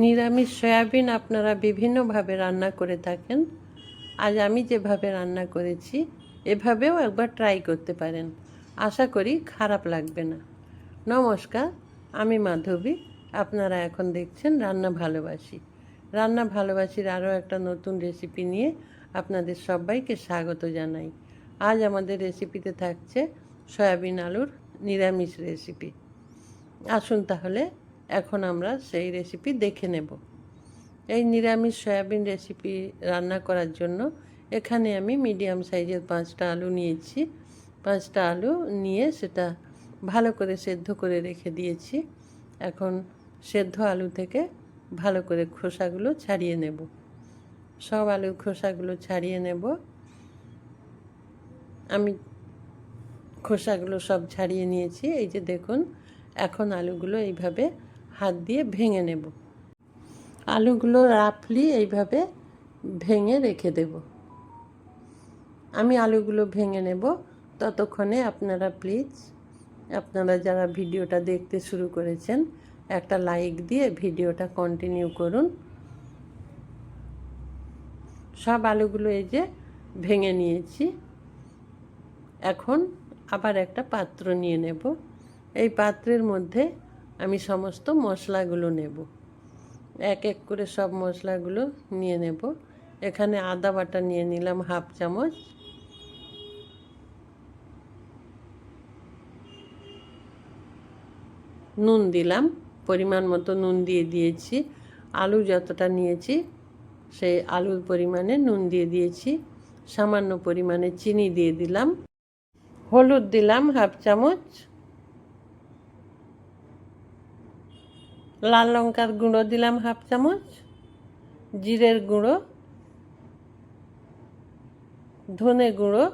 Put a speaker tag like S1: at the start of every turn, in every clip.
S1: নিরামিষ সয়াবিন আপনারা বিভিন্নভাবে রান্না করে থাকেন। আজ আমি যেভাবে রান্না করেছি এভাবেও একবার ট্রাই করতে পারেন, আশা করি খারাপ লাগবে না। নমস্কার, আমি মাধবী। আপনারা এখন দেখছেন রান্না ভালোবাসি। রান্না ভালোবাসির আরও একটা নতুন রেসিপি নিয়ে আপনাদের সবাইকে স্বাগত জানাই। আজ আমাদের রেসিপিতে থাকছে সয়াবিন আলুর নিরামিষ রেসিপি। আসুন তাহলে এখন আমরা সেই রেসিপি দেখে নেব। এই নিরামিষ সয়াবিন রেসিপি রান্না করার জন্য এখানে আমি মিডিয়াম সাইজের 5টা আলু নিয়েছি। 5টা আলু নিয়ে সেটা ভালো করে সেদ্ধ করে রেখে দিয়েছি। এখন সেদ্ধ আলু থেকে ভালো করে খোসাগুলো ছাড়িয়ে নেব। সব আলুর খোসাগুলো ছাড়িয়ে নেব। আমি খোসাগুলো সব ছাড়িয়ে নিয়েছি। এই যে দেখুন, এখন আলুগুলো এইভাবে হাত দিয়ে ভেঙে নেব। আলুগুলো রাফলি এইভাবে ভেঙে রেখে দেব। আমি আলুগুলো ভেঙে নেব। ততক্ষণে আপনারা প্লিজ, আপনারা যারা ভিডিওটা দেখতে শুরু করেছেন, একটা লাইক দিয়ে ভিডিওটা কন্টিনিউ করুন। সব আলুগুলো এই যে ভেঙে নিয়েছি। এখন আবার একটা পাত্র নিয়ে নেব। এই পাত্রের মধ্যে আমি সমস্ত মশলাগুলো নেব। এক এক করে সব মশলাগুলো নিয়ে নেব। এখানে আদা বাটা নিয়ে নিলাম 1/2 চামচ। নুন দিলাম, পরিমাণ মতো নুন দিয়ে দিয়েছি। আলু যতটা নিয়েছি সেই আলুর পরিমাণে নুন দিয়ে দিয়েছি। সামান্য পরিমাণে চিনি দিয়ে দিলাম। হলুদ দিলাম 1/2 চামচ। লাল লঙ্কার গুঁড়ো দিলাম 1/2 চামচ। জিরের গুঁড়ো, ধনে গুঁড়ো,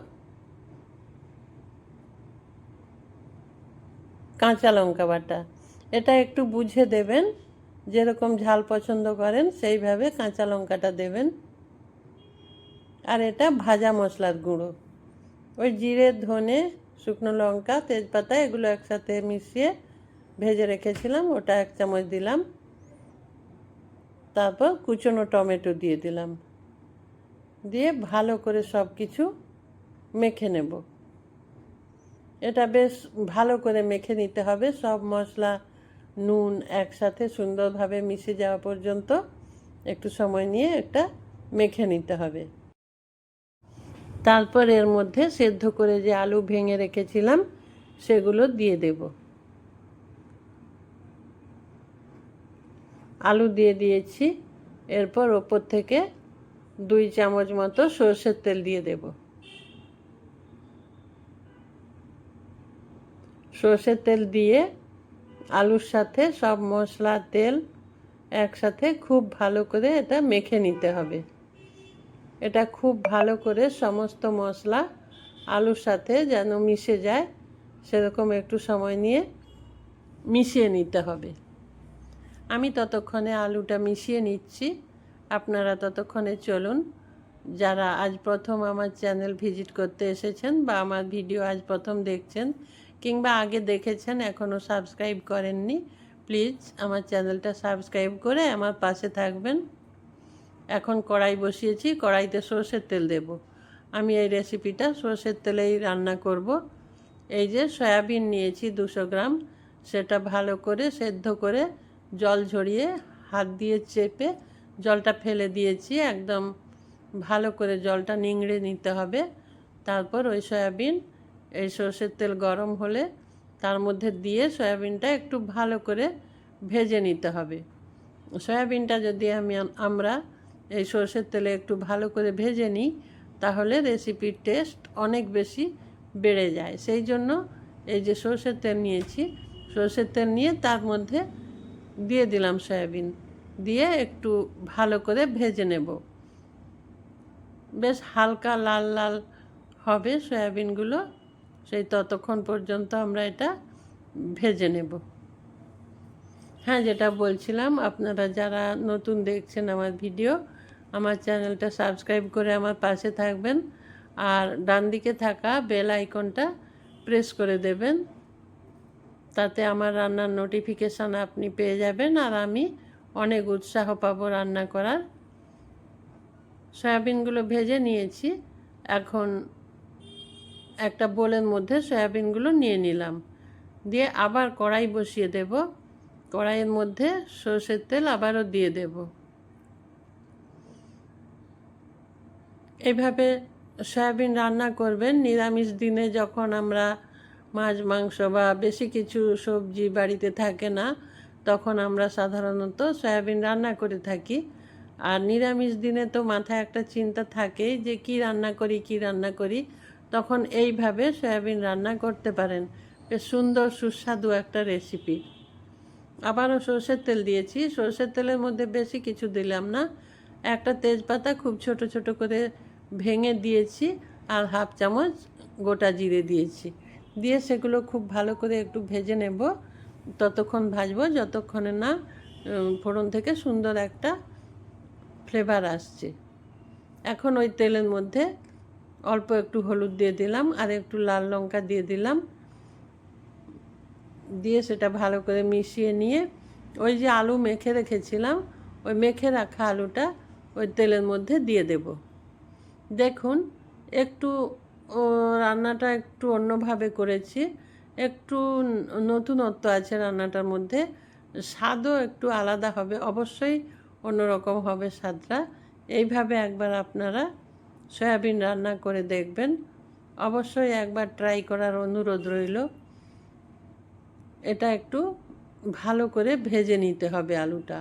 S1: কাঁচা লঙ্কা বাটা। এটা একটু বুঝে দেবেন, যেরকম ঝাল পছন্দ করেন সেইভাবে কাঁচা লঙ্কাটা দেবেন। আর এটা ভাজা মশলার গুঁড়ো, ওই জিরে, ধনে, শুকনো লঙ্কা, তেজপাতা এগুলো একসাথে মিশিয়ে ভেজে রেখেছিলাম, ওটা 1 চামচ দিলাম। তারপর কুচনো টমেটো দিয়ে দিলাম। দিয়ে ভালো করে সব কিছু মেখে নেব। এটা বেশ ভালো করে মেখে নিতে হবে। সব মশলা, নুন একসাথে সুন্দরভাবে মিশে যাওয়া পর্যন্ত একটু সময় নিয়ে এটা মেখে নিতে হবে। তারপর এর মধ্যে সেদ্ধ করে যে আলু ভেঙে রেখেছিলাম সেগুলো দিয়ে দেব। আলু দিয়ে দিয়েছি। এরপর ওপর থেকে 2 চামচ মতো সরষের তেল দিয়ে দেব। সরষের তেল দিয়ে আলুর সাথে সব মশলা, তেল একসাথে খুব ভালো করে এটা মেখে নিতে হবে। এটা খুব ভালো করে সমস্ত মশলা আলুর সাথে যেন মিশে যায়, সেরকম একটু সময় নিয়ে মিশিয়ে নিতে হবে। আমি ততক্ষণে আলুটা মিশিয়ে নিচ্ছি। আপনারা ততক্ষণে চলুন, যারা আজ প্রথম আমার চ্যানেল ভিজিট করতে এসেছেন বা আমার ভিডিও আজ প্রথম দেখছেন কিংবা আগে দেখেছেন এখনও সাবস্ক্রাইব করেননি, প্লিজ আমার চ্যানেলটা সাবস্ক্রাইব করে আমার পাশে থাকবেন। এখন কড়াই বসিয়েছি, কড়াইতে সরষের তেল দেব। আমি এই রেসিপিটা সরষের তেলেই রান্না করব। এই যে সয়াবিন নিয়েছি 200 গ্রাম, সেটা ভালো করে সেদ্ধ করে জল ঝরিয়ে হাত দিয়ে চেপে জলটা ফেলে দিয়েছি। একদম ভালো করে জলটা নিংড়ে নিতে হবে। তারপর ওই সয়াবিন, এই সরষের তেল গরম হলে তার মধ্যে দিয়ে সয়াবিনটা একটু ভালো করে ভেজে নিতে হবে। সয়াবিনটা যদি আমরা এই সরষের তেলে একটু ভালো করে ভেজে নিই তাহলে রেসিপির টেস্ট অনেক বেশি বেড়ে যায়। সেই জন্য এই যে সরষের তেল নিয়েছি, সরষের তেল নিয়ে তার মধ্যে দিয়ে দিলাম সয়াবিন, দিয়ে একটু ভালো করে ভেজে নেব। বেশ হালকা লাল লাল হবে সয়াবিনগুলো, সেই ততক্ষণ পর্যন্ত আমরা এটা ভেজে নেব। হ্যাঁ, যেটা বলছিলাম, আপনারা যারা নতুন দেখছেন আমার ভিডিও, আমার চ্যানেলটা সাবস্ক্রাইব করে আমার পাশে থাকবেন আর ডান দিকে থাকা বেল আইকনটা প্রেস করে দেবেন। তাতে আমার রান্নার নোটিফিকেশান আপনি পেয়ে যাবেন আর আমি অনেক উৎসাহ পাবো রান্না করার। সয়াবিনগুলো ভেজে নিয়েছি। এখন একটা বোলের মধ্যে সয়াবিনগুলো নিয়ে নিলাম, দিয়ে আবার কড়াই বসিয়ে দেব। কড়াইয়ের মধ্যে সরষের তেল আবারও দিয়ে দেব। এইভাবে সয়াবিন রান্না করবেন নিরামিষ দিনে, যখন আমরা মাছ মাংস বা বেশি কিছু সবজি বাড়িতে থাকে না, তখন আমরা সাধারণত সয়াবিন রান্না করে থাকি। আর নিরামিষ দিনে তো মাথায় একটা চিন্তা থাকেই যে কি রান্না করি। তখন এইভাবে সয়াবিন রান্না করতে পারেন। বেশ সুন্দর সুস্বাদু একটা রেসিপি। আবারও সরষের তেল দিয়েছি। সরষের তেলের মধ্যে বেশি কিছু দিলাম না, একটা তেজপাতা খুব ছোট ছোট করে ভেঙে দিয়েছি, আর হাফ চামচ গোটা জিরে দিয়েছি। দিয়ে সেগুলো খুব ভালো করে একটু ভেজে নেব। ততক্ষণ ভাজবো যতক্ষণে না ফোড়ন থেকে সুন্দর একটা ফ্লেভার আসছে। এখন ওই তেলের মধ্যে অল্প একটু হলুদ দিয়ে দিলাম, আর একটু লাল লঙ্কা দিয়ে দিলাম। দিয়ে সেটা ভালো করে মিশিয়ে নিয়ে ওই যে আলু মেখে রেখেছিলাম, ওই মেখে রাখা আলুটা ওই তেলের মধ্যে দিয়ে দেব। দেখুন, একটু রান্নাটা একটু অন্যভাবে করেছি, একটু নতুনত্ব আছে রান্নাটার মধ্যে। স্বাদও একটু আলাদা হবে, অবশ্যই অন্যরকম হবে স্বাদটা। এইভাবে একবার আপনারা সয়াবিন রান্না করে দেখবেন, অবশ্যই একবার ট্রাই করার অনুরোধ রইল। এটা একটু ভালো করে ভেজে নিতে হবে আলুটা,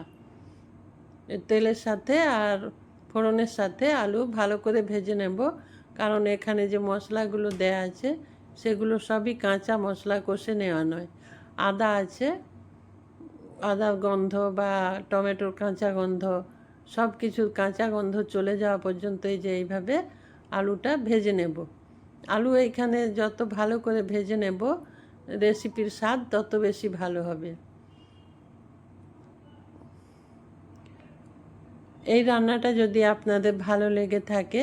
S1: তেলের সাথে আর ফোড়নের সাথে আলু ভালো করে ভেজে নেব। কারণ এখানে যে মশলাগুলো দেয়া আছে সেগুলো সবই কাঁচা মশলা, কষে নেওয়া নয়। আদা আছে, আদার গন্ধ বা টমেটোর কাঁচা গন্ধ, সব কিছুর কাঁচা গন্ধ চলে যাওয়া পর্যন্ত এই যে এইভাবে আলুটা ভেজে নেব। আলু এইখানে যত ভালো করে ভেজে নেব, রেসিপির স্বাদ তত বেশি ভালো হবে। এই রান্নাটা যদি আপনাদের ভালো লেগে থাকে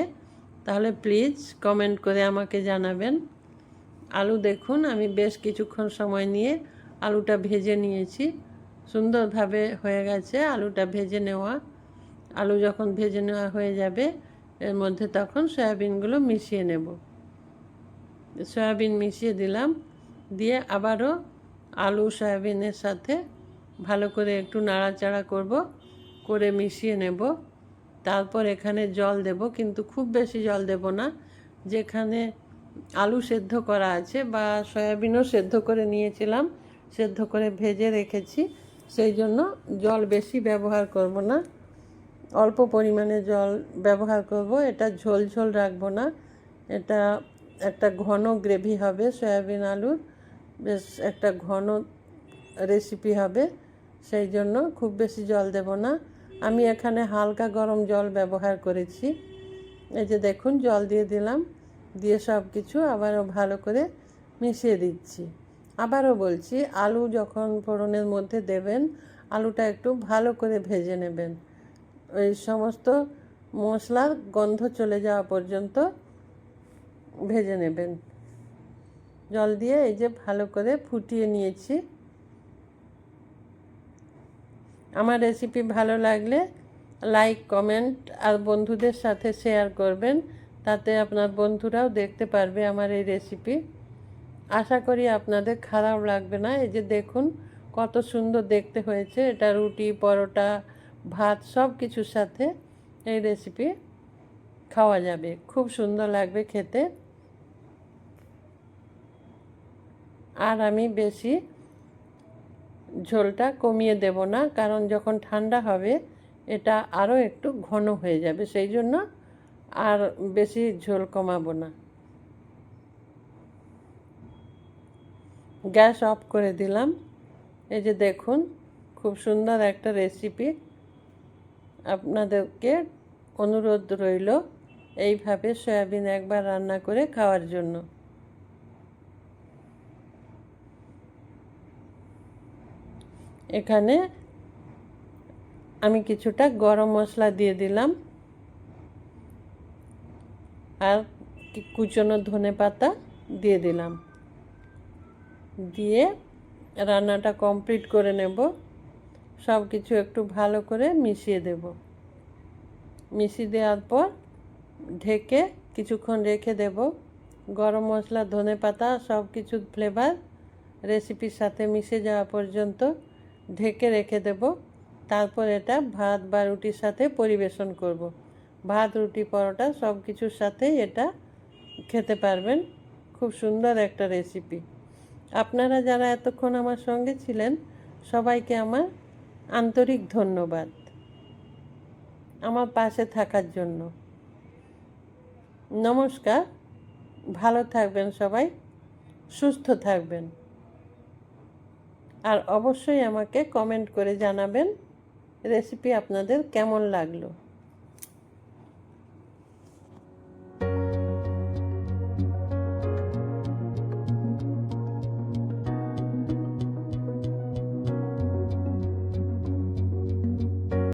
S1: তাহলে প্লিজ কমেন্ট করে আমাকে জানাবেন। আলু দেখুন, আমি বেশ কিছুক্ষণ সময় নিয়ে আলুটা ভেজে নিয়েছি, সুন্দরভাবে হয়ে গেছে আলুটা ভেজে নেওয়া। আলু যখন ভেজে নেওয়া হয়ে যাবে, এর মধ্যে তখন সয়াবিনগুলো মিশিয়ে নেব। সয়াবিন মিশিয়ে দিলাম, দিয়ে আবারও আলু সয়াবিনের সাথে ভালো করে একটু নাড়াচাড়া করে মিশিয়ে নেব। তারপর এখানে জল দেব, কিন্তু খুব বেশি জল দেব না। যেখানে আলু সেদ্ধ করা আছে বা সয়াবিনও সেদ্ধ করে নিয়েছিলাম, সেদ্ধ করে ভেজে রেখেছি, সেই জন্য জল বেশি ব্যবহার করব না, অল্প পরিমাণে জল ব্যবহার করব। এটা ঝোল ঝোল রাখবো না, এটা একটা ঘন গ্রেভি হবে। সয়াবিন আলুর বেশ একটা ঘন রেসিপি হবে, সেই জন্য খুব বেশি জল দেব না। আমি এখানে হালকা গরম জল ব্যবহার করেছি। এই যে দেখুন, জল দিয়ে দিলাম, দিয়ে সব কিছু আবারও ভালো করে মিশিয়ে দিচ্ছি। আবারও বলছি, আলু যখন ফোড়নের মধ্যে দেবেন, আলুটা একটু ভালো করে ভেজে নেবেন, ওই সমস্ত মশলার গন্ধ চলে যাওয়া পর্যন্ত ভেজে নেবেন। জল দিয়ে এই যে ভালো করে ফুটিয়ে নিয়েছি। আমার রেসিপি ভালো লাগলে লাইক, কমেন্ট আর বন্ধুদের সাথে শেয়ার করবেন, তাতে আপনার বন্ধুরাও দেখতে পারবে আমার এই রেসিপি। আশা করি আপনাদের খারাপ লাগবে না। এই যে দেখুন কত সুন্দর দেখতে হয়েছে। এটা রুটি, পরোটা, ভাত সব কিছুর সাথে এই রেসিপি খাওয়া যাবে, খুব সুন্দর লাগবে খেতে। আর আমি বেশি ঝোলটা কমিয়ে দেব না, কারণ যখন ঠান্ডা হবে এটা আরও একটু ঘন হয়ে যাবে, সেই জন্য আর বেশি ঝোল কমাবো না। গ্যাস অফ করে দিলাম। এই যে দেখুন, খুব সুন্দর একটা রেসিপি। আপনাদেরকে অনুরোধ রইল এইভাবে সয়াবিন একবার রান্না করে খাওয়ার জন্য। এখানে আমি কিছুটা গরম মশলা দিয়ে দিলাম, আর কুচনো ধনেপাতা দিয়ে দিলাম, দিয়ে রান্নাটা কমপ্লিট করে নেব। সব কিছু একটু ভালো করে মিশিয়ে দেব। মিশিয়ে দেওয়ার পর ঢেকে কিছুক্ষণ রেখে দেব। গরম মশলা, ধনেপাতা সব কিছু ফ্লেভার রেসিপির সাথে মিশে যাওয়া পর্যন্ত ঢেকে রেখে দেব। তারপর এটা ভাত বা রুটির সাথে পরিবেশন করব। ভাত, রুটি, পরোটা সব কিছুর সাথেই এটা খেতে পারবেন। খুব সুন্দর একটা রেসিপি। আপনারা যারা এতক্ষণ আমার সঙ্গে ছিলেন সবাইকে আমার আন্তরিক ধন্যবাদ আমার পাশে থাকার জন্য। নমস্কার। ভালো থাকবেন সবাই, সুস্থ থাকবেন। আর অবশ্যই আমাকে কমেন্ট করে জানাবেন রেসিপি আপনাদের কেমন লাগলো।